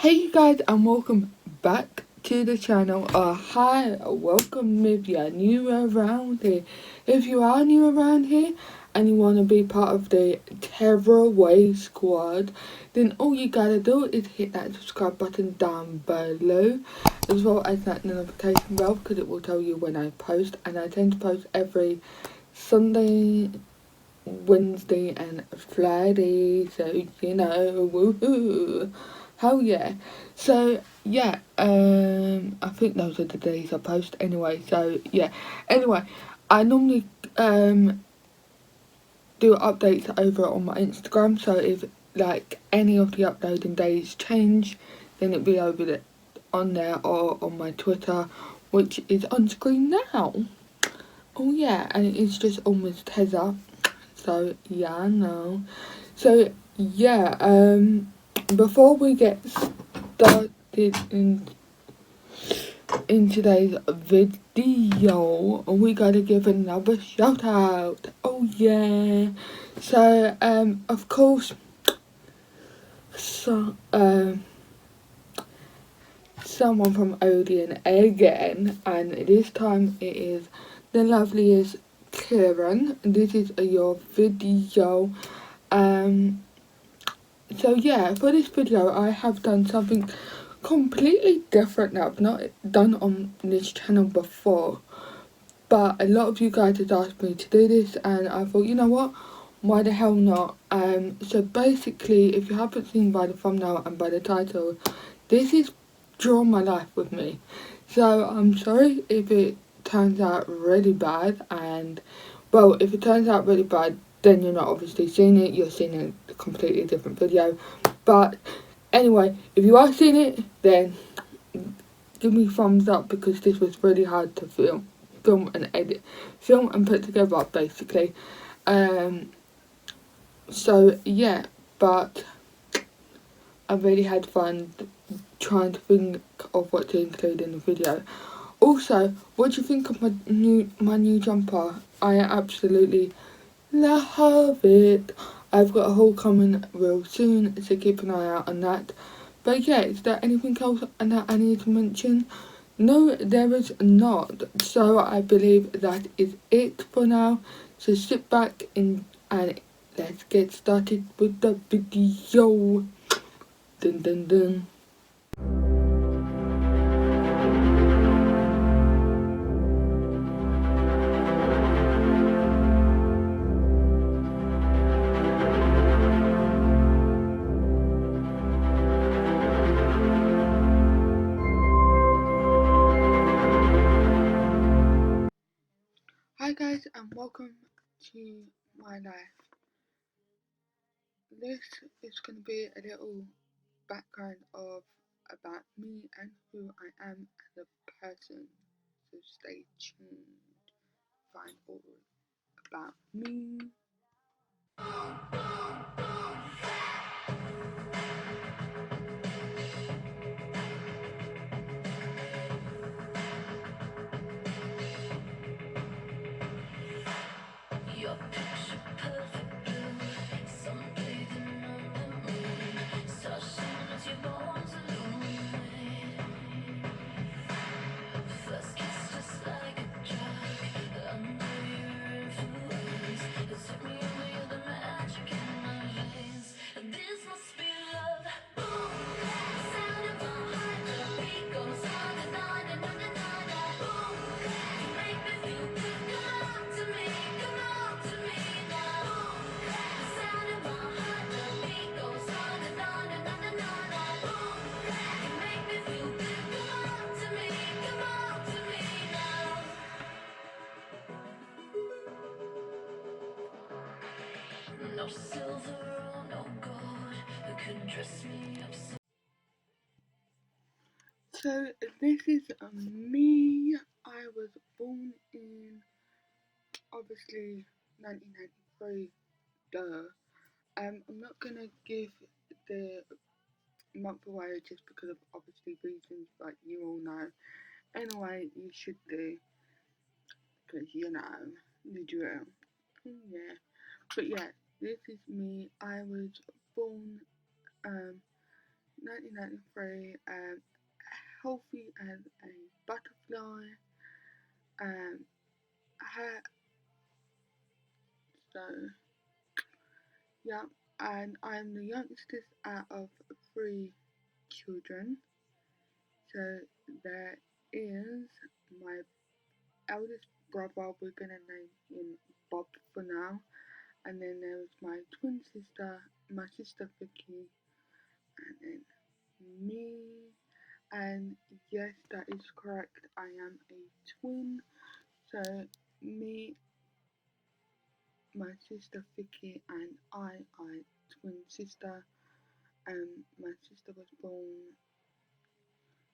Hey you guys, and welcome back to the channel. Hi, welcome if you're new around here. If you are new around here and you want to be part of the Tearaway squad, then all you gotta do is hit that subscribe button down below, as well as that notification bell, because it will tell you when I post, and I tend to post every Sunday, Wednesday and Friday, so woohoo, hell yeah. So yeah, I think those are the days I post anyway, so yeah. Anyway, I normally do updates over on my Instagram, so if like any of the uploading days change, then it'll be over on there, or on my Twitter, which is on screen now. Oh yeah, and it's just all Misstezzax. So yeah, I know. So yeah, before we get started in today's video, we gotta give another shout out. Oh yeah. So of course, so someone from Odeon again, and this time it is the loveliest Kieran. This is your video. So yeah, for this video I have done something completely different that I've not done on this channel before. But a lot of you guys have asked me to do this, and I thought, you know what, why the hell not? So basically, if you haven't seen by the thumbnail and by the title, this is Draw My Life with me. So I'm sorry if it turns out really bad, and well, if it turns out really bad, then you're not obviously seeing it, you're seeing a completely different video. But anyway, if you are seeing it, then give me thumbs up, because this was really hard to film and edit, film and put together basically. So yeah, but I really had fun trying to think of what to include in the video. Also, what do you think of my new jumper? I absolutely love it. I've got a haul coming real soon, so keep an eye out on that. But yeah, is there anything else that I need to mention? No, there is not. So I believe that is it for now. So sit back and let's get started with the video. Dun dun dun. Hi guys, and welcome to my life. This is going to be a little background of about me and who I am as a person. So stay tuned. Find all about me. Your picture perfect blue, sunbathing on the moon, stars shining as your bones illuminate. First kiss just like a drug, under your influence, it's hit me over, you're the magic in my veins. This must be love. Boom, sound of my heart, the beat goes on and on and on and on. Boom, you make me feel good. Come on to me, come on to me now. Boom, the sound of my heart, the beat goes on and on and on and on. Boom, you make me feel good. Come on to me, come on to me now. No silver or no gold could dress me up so. So this is me. I was born in obviously 1993. Duh. I'm not gonna give the month away just because of obviously reasons like you all know. Anyway, you should do, because you know the drill. Yeah, but yeah, this is me. I was born 1993, healthy as a butterfly. Um, ha- so yeah, and I'm the youngest out of three children. So there is my eldest brother. We're gonna name him Bob for now, and then there's my twin sister, my sister Vicky, and then me. And yes, that is correct. I am a twin. So me, my sister Vicky, and I are twin sister. My sister was born.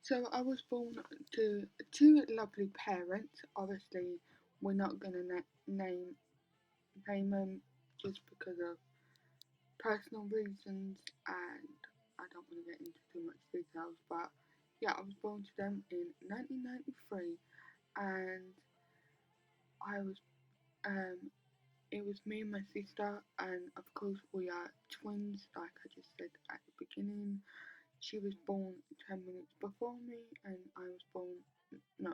So I was born to two lovely parents. Obviously, we're not gonna name them just because of personal reasons, and I don't want to get into too much details. But yeah, I was born to them in 1993, and I was it was me and my sister, and of course we are twins, like I just said at the beginning. She was born 10 minutes before me, and I was born no,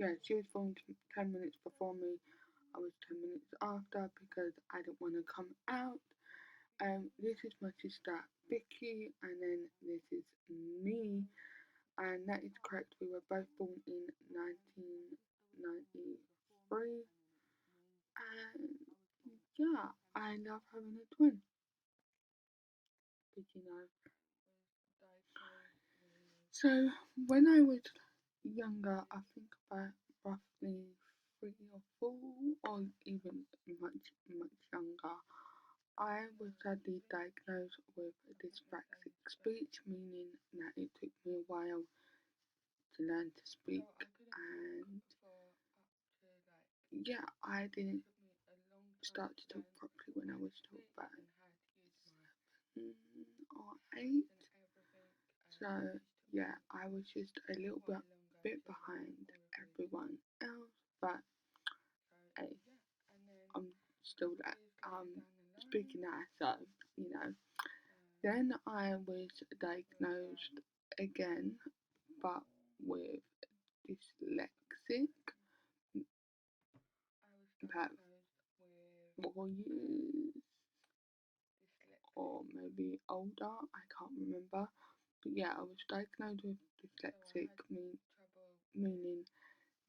yeah, she was born 10 minutes before me. I was 10 minutes after because I didn't want to come out. This is my sister Vicky, and then this is me, and that is correct. We were both born in 1993, and yeah, I love having a twin. Did you know? So when I was younger, I think about roughly 3 or 4, or even much younger, I was sadly diagnosed with dyspraxic speech, meaning that it took me a while to learn to speak, and yeah, I didn't start to talk properly when I was talk about 7 or 8. So yeah, I was just a little bit behind everyone else, but hey, I'm still speaking now, so you know. Then I was diagnosed again, but with dyslexic, about 4 years or maybe older. I can't remember, but yeah, I was diagnosed with dyslexic, meaning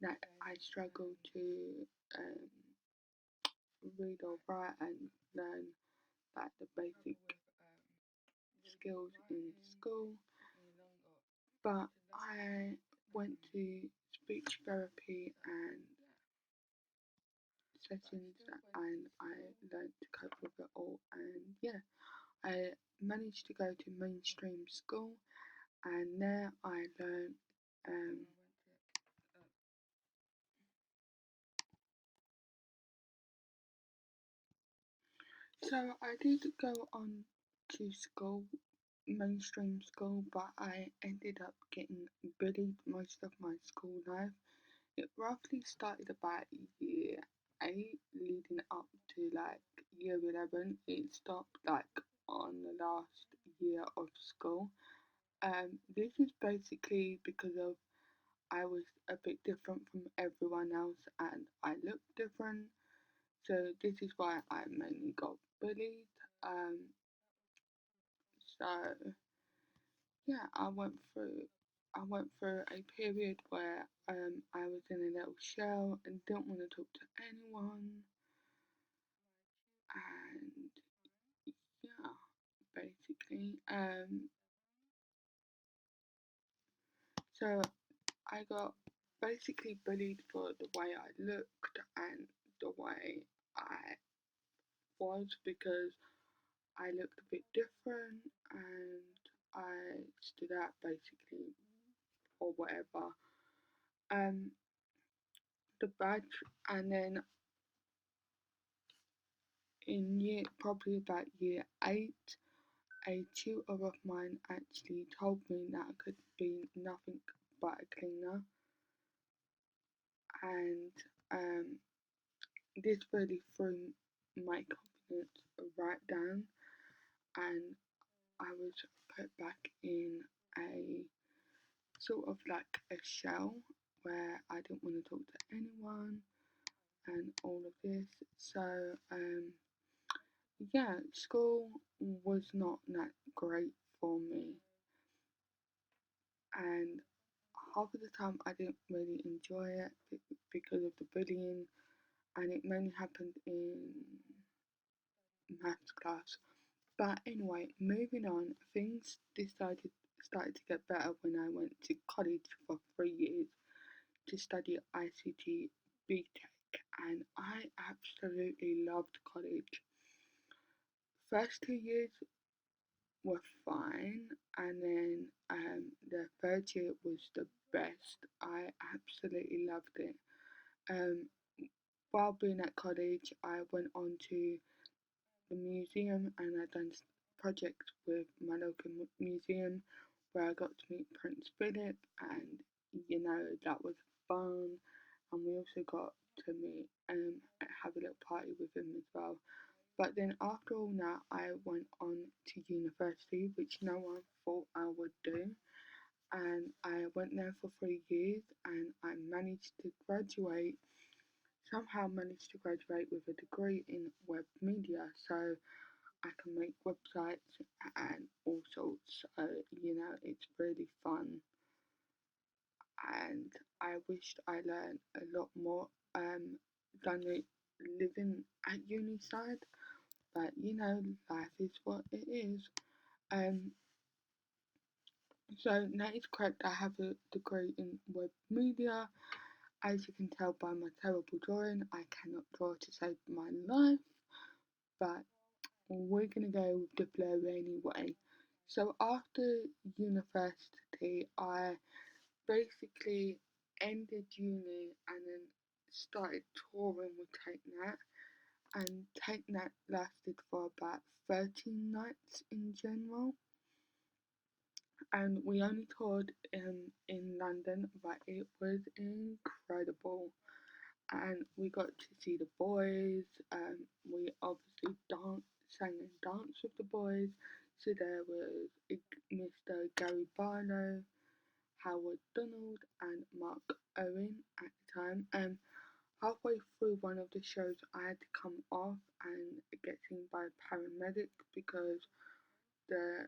that I struggle to um, read or write and learn like the basic skills in school. But I went to speech therapy and sessions, and I learned to cope with it all. And yeah, I managed to go to mainstream school, and there I learned. Um, so I did go on to school, mainstream school, but I ended up getting bullied most of my school life. It roughly started about year 8, leading up to like year 11. It stopped like on the last year of school. This is basically because of I was a bit different from everyone else and I looked different. So this is why I mainly got bullied. So yeah, I went through a period where I was in a little shell and didn't want to talk to anyone, and yeah, basically so I got basically bullied for the way I looked and the way I was, because I looked a bit different and I stood out basically, or whatever. Um, the badge, and then in year probably about year 8, a tutor of mine actually told me that I could be nothing but a cleaner, and this really threw my confidence right down, and I was put back in a sort of like a shell where I didn't want to talk to anyone and all of this. So yeah, school was not that great for me, and half of the time I didn't really enjoy it because of the bullying, and it mainly happened in maths class. But anyway, moving on, things started to get better when I went to college for 3 years to study ICT BTEC, and I absolutely loved college. First 2 years were fine, and then the third year was the best. I absolutely loved it. Um, while being at college, I went on to the museum and I done projects with my local museum where I got to meet Prince Philip, and that was fun. And we also got to meet have a little party with him as well. But then after all that, I went on to university, which no one thought I would do. And I went there for 3 years and I managed to graduate, somehow managed to graduate with a degree in web media. So I can make websites and all sorts. So, it's really fun. And I wished I learned a lot more than it living at uni side. But life is what it is. Um, so that is correct. I have a degree in web media. As you can tell by my terrible drawing, I cannot draw to save my life. But we're gonna go with the blur anyway. So after university, I basically ended uni and then started touring with Take That, and Take That lasted for about 13 nights in general. And we only toured in London, but it was incredible. And we got to see the boys. We obviously sang and danced with the boys. So there was Mr. Gary Barlow, Howard Donald, and Mark Owen at the time. Halfway through one of the shows, I had to come off and get seen by a paramedic because the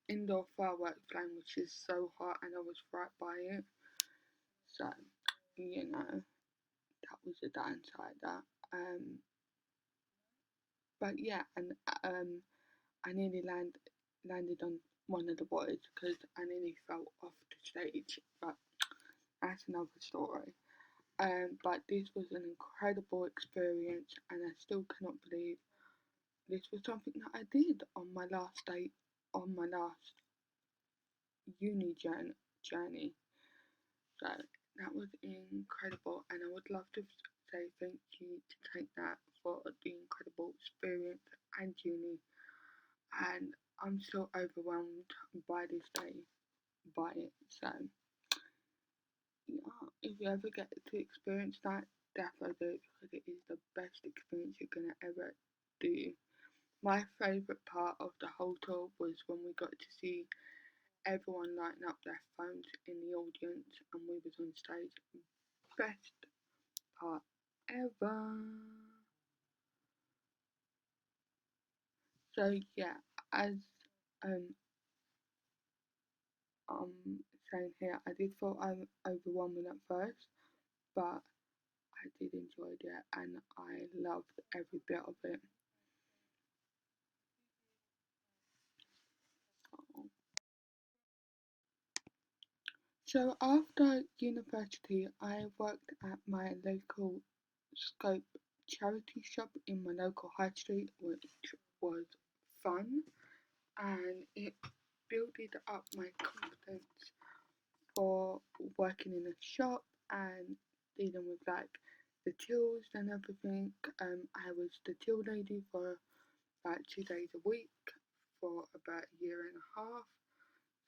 indoor fireworks flame was just so hot and I was right by it. So, that was the downside of that. But yeah, and I nearly landed on one of the boys because I nearly fell off the stage. But that's another story. But this was an incredible experience, and I still cannot believe this was something that I did on my last day, on my last uni journey. So that was incredible, and I would love to say thank you to Take That for the incredible experience and uni. And I'm so overwhelmed by this day, by it. So yeah, if you ever get to experience that, definitely do it because it is the best experience you're gonna ever do. My favourite part of the whole tour was when we got to see everyone lighting up their phones in the audience and we was on stage. Best part ever. So yeah, as um I'm saying here, I did feel overwhelming at first, but I did enjoy it and I loved every bit of it. So after university, I worked at my local Scope charity shop in my local high street, which was fun, and it built up my confidence for working in a shop and dealing with like the tills and everything. I was the till lady for about 2 days a week for about a year and a half.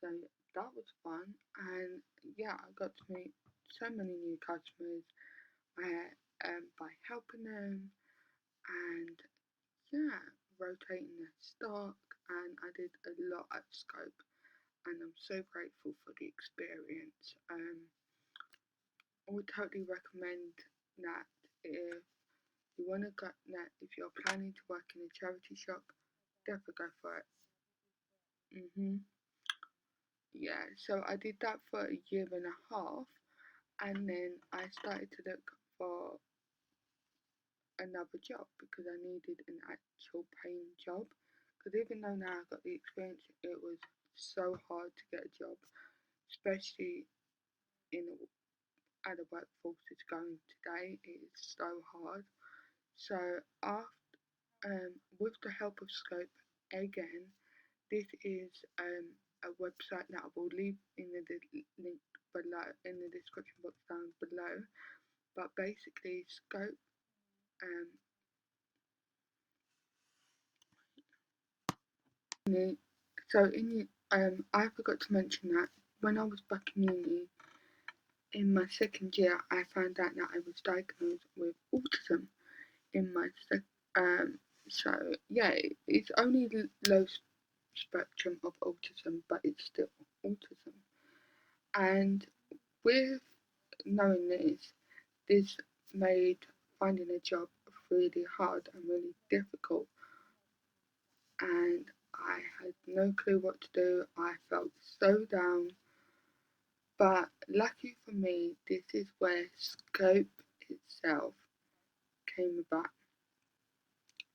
So that was fun, and yeah, I got to meet so many new customers by helping them and yeah, rotating their stock and I did a lot at Scope, and I'm so grateful for the experience. I would totally recommend that if you want to go that if you're planning to work in a charity shop, definitely go for it. Yeah, so I did that for a year and a half, and then I started to look for another job because I needed an actual paying job. Because even though now I got the experience, it was so hard to get a job, especially in at the workforce it's going today. It is so hard. So after, with the help of Scope again, this is a website that I will leave in the link below in the description box down below. But basically, Scope um, so I forgot to mention that when I was back in uni, in my second year, I found out that I was diagnosed with autism in my so yeah, it's only low spectrum of autism, but it's still autism. And with knowing this made finding a job really hard and really difficult. And I had no clue what to do. I felt so down. But lucky for me, this is where Scope itself came about.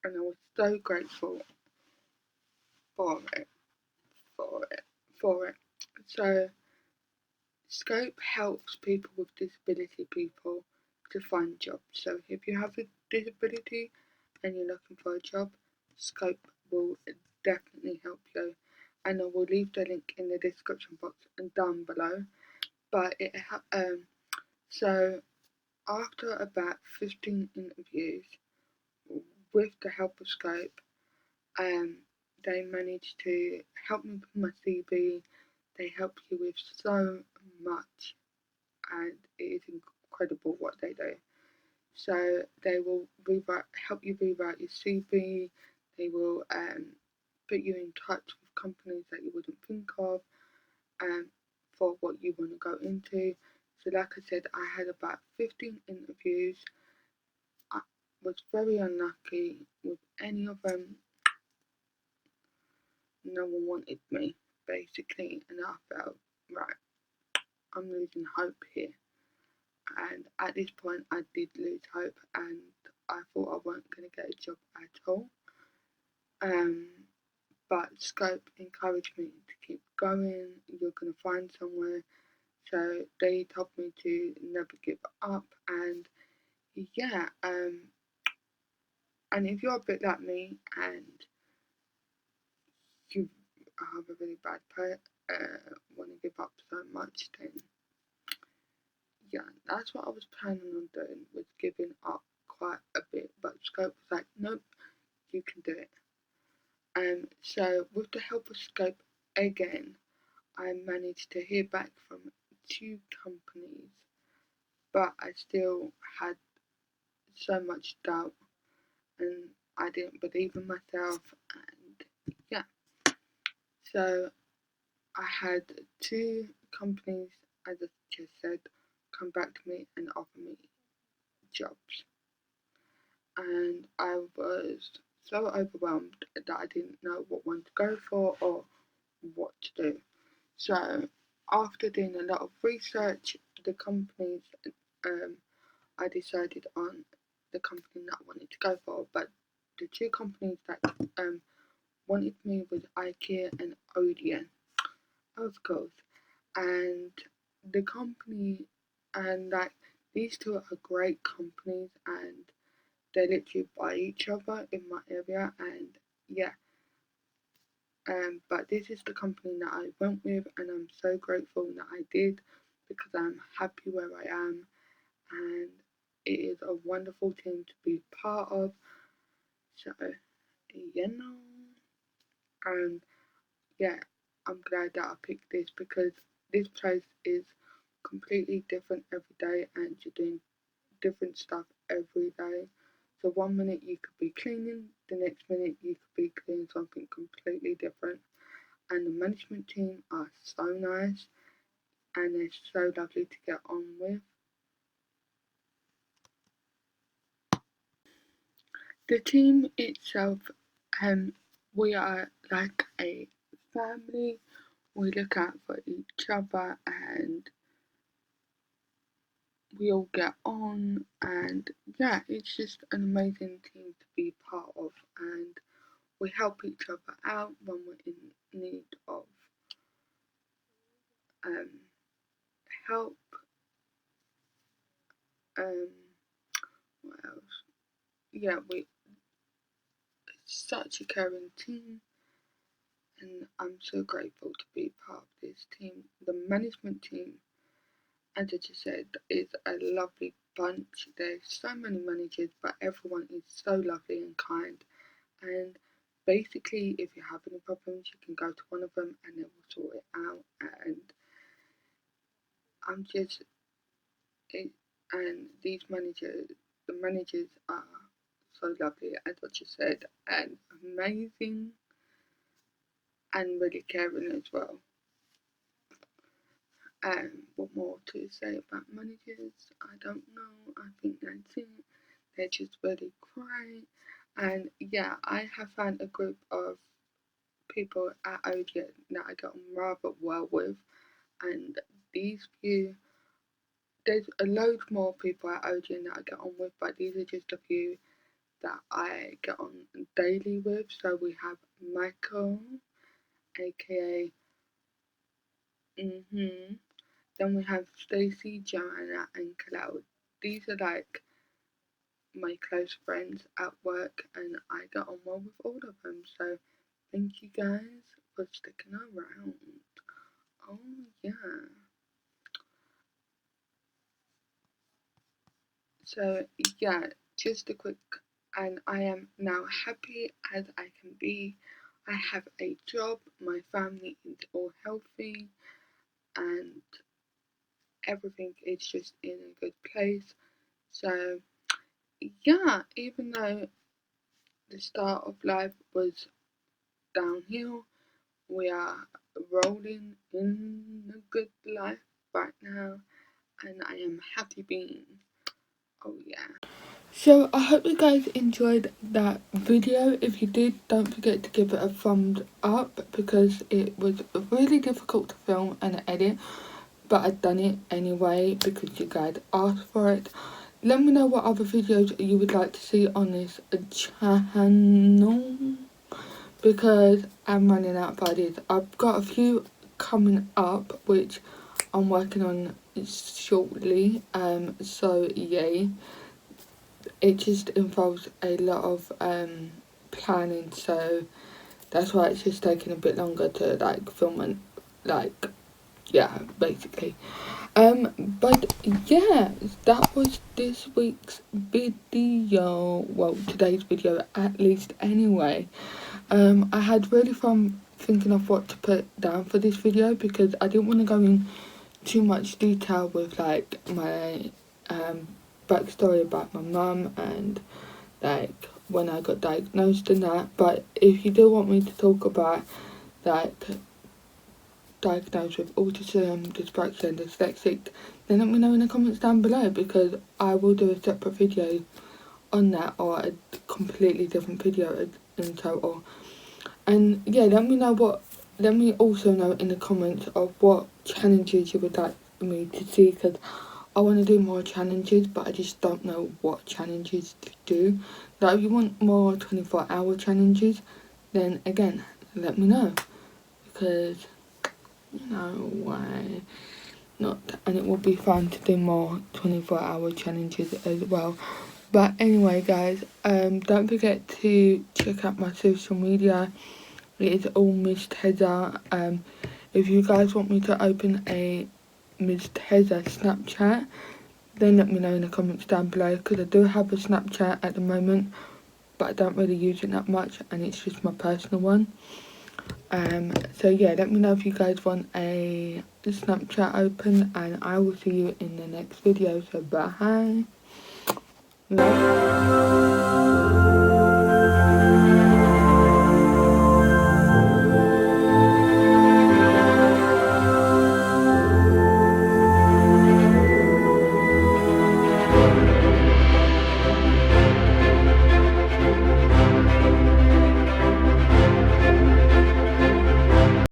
And I was so grateful for it, for it, for it. So Scope helps people with disability people to find jobs. So if you have a disability and you're looking for a job, Scope will definitely help you. And I will leave the link in the description box and down below. But so after about 15 interviews with the help of Scope, um, they managed to help me with my CV. They help you with so much, and it is incredible what they do. So they will help you rewrite your CV. They will put you in touch with companies that you wouldn't think of um, for what you want to go into. So like I said, I had about 15 interviews. I was very unlucky with any of them. No one wanted me, basically, and I felt, right, I'm losing hope here. And at this point, I did lose hope, and I thought I wasn't going to get a job at all. Um, but Scope encouraged me to keep going. You're going to find somewhere. So they told me to never give up, and yeah, and if you're a bit like me and you have a really bad want to give up so much, then yeah, that's what I was planning on doing, was giving up quite a bit. But Scope was like, nope, you can do it. So with the help of Scope again, I managed to hear back from 2 companies, but I still had so much doubt and I didn't believe in myself. And yeah, so I had 2 companies, as I just said, come back to me and offer me jobs. And I was so overwhelmed that I didn't know what one to go for or what to do. So after doing a lot of research, the companies, um, I decided on the company that I wanted to go for. But the 2 companies that wanted me was IKEA and Odeon, of course. And the company and like these 2 are great companies, and they literally by each other in my area. And yeah, but this is the company that I went with, and I'm so grateful that I did because I'm happy where I am, and it is a wonderful team to be part of. So, you know, and yeah, I'm glad that I picked this because this place is completely different every day, and you're doing different stuff every day. So one minute you could be cleaning, the next minute you could be doing something completely different. management team are so nice and they're so lovely to get on with. The team itself, we are like a family. We look out for each other and we all get on, and yeah, it's just an amazing team to be part of, and we help each other out when we're in need of help. Um, what else? Yeah, it's such a caring team, and I'm so grateful to be part of this team. The management team, as I just said, is a lovely bunch. There's so many managers, but everyone is so lovely and kind. And basically, if you have any problems, you can go to one of them and they will sort it out. And I'm just, and these managers, the managers are so lovely, as I just said, and amazing and really caring as well. What more to say about managers? I don't know. I think that's it. They're just really great. And yeah, I have found a group of people at OGN that I get on rather well with. And these few, there's a load more people at OGN that I get on with, but these are just a few that I get on daily with. So we have Michael, aka Then we have Stacey, Joanna, and Cloud. These are like my close friends at work, and I get on well with all of them. So thank you guys for sticking around. Oh yeah. So yeah, just a quick, and I am now happy as I can be. I have a job, my family is all healthy, and everything is just in a good place. So yeah, even though the start of life was downhill, we are rolling in a good life right now, and I am happy being. Oh yeah. So I hope you guys enjoyed that video. If you did, don't forget to give it a thumbs up because it was really difficult to film and edit, but I've done it anyway because you guys asked for it. Let me know what other videos you would like to see on this channel because I'm running out of ideas. I've got a few coming up which I'm working on shortly, so yay. It just involves a lot of planning, so that's why it's just taking a bit longer to like film and like yeah, basically. But yeah, that was this week's video. Well, today's video at least anyway. I had really fun thinking of what to put down for this video because I didn't want to go in too much detail with like my backstory about my mum and like when I got diagnosed and that. But if you do want me to talk about like diagnosed with autism, dyspraxia and dyslexic, then let me know in the comments down below because I will do a separate video on that or a completely different video in total. And yeah, let me also know in the comments of what challenges you would like me to see because I want to do more challenges, but I just don't know what challenges to do. Like if you want more 24-hour challenges, then again, let me know because you know why not, and it will be fun to do more 24-hour challenges as well. But anyway guys, don't forget to check out my social media. It is all Misstezzax. If you guys want me to open a Misstezzax Snapchat, then let me know in the comments down below because I do have a Snapchat at the moment, but I don't really use it that much and it's just my personal one. So yeah, let me know if you guys want a Snapchat open and I will see you in the next video. So bye. Love.